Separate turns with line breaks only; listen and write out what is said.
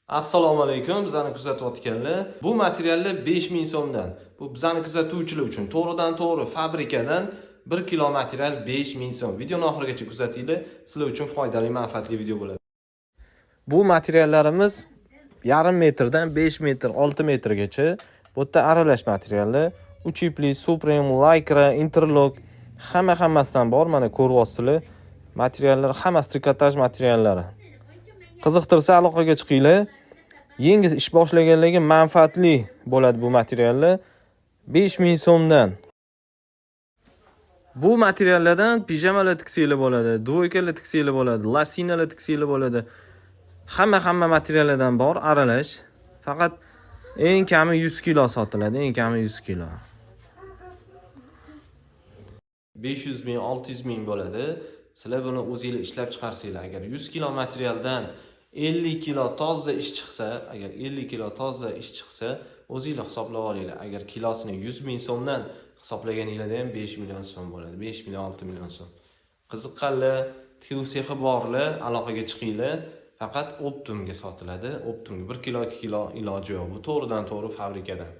Assalomu alaykum, bizani kuzatayotganlar. Bu materiallar 5000 so'mdan. Bu bizani kuzatuvchilar uchun to'g'ridan-to'g'ri fabrikadan 1 kilo material 5000 so'm. Videoni oxirigacha kuzatinglar, sizlar uchun foydali, manfaatli video bo'ladi. Bu materiallarimiz yarim metrdan 5 metr, 6 metrgacha. Bu yerda aralash materiallar, 3 ipli, Supreme, Lycra, Interlock hammasidan bor. Mana ko'ryapsizlar. Materiallar hammasi trikotaj materiallari. Qiziqtirsa aloqaga chiqinglar. Yangi ish boshlaganlarga manfaatli bo'ladi bu materiallar. 5000 so'mdan. Bu materiallardan pijamalar tiksanglar bo'ladi, dvoykalar tiksanglar bo'ladi, lasinalar tiksanglar bo'ladi. Hamma materiallardan bor aralash. Faqat eng kami 100 kilo sotiladi, eng kami 100 kilo. 500 ming, 600 ming bo'ladi. Sizlar buni o'zingizlar ishlab chiqarsanglar, agar 100 kilo materialdan 50 kilo toza ish chiqsa, agar 50 kilo toza ish chiqsa, o'zingizlar hisoblab olinglar. Agar kilosini 100 ming so'mdan hisoblaganingizda ham 5 million so'm bo'ladi. 5 million, 6 million so'm. Qiziqqanlar, tikuv sexi borlar, aloqaga chiqinglar. Faqat optimga sotiladi. Optimga 1 kilo, 2 kilo iloji yo'q. Bu to'g'ridan-to'g'ri fabrikadan.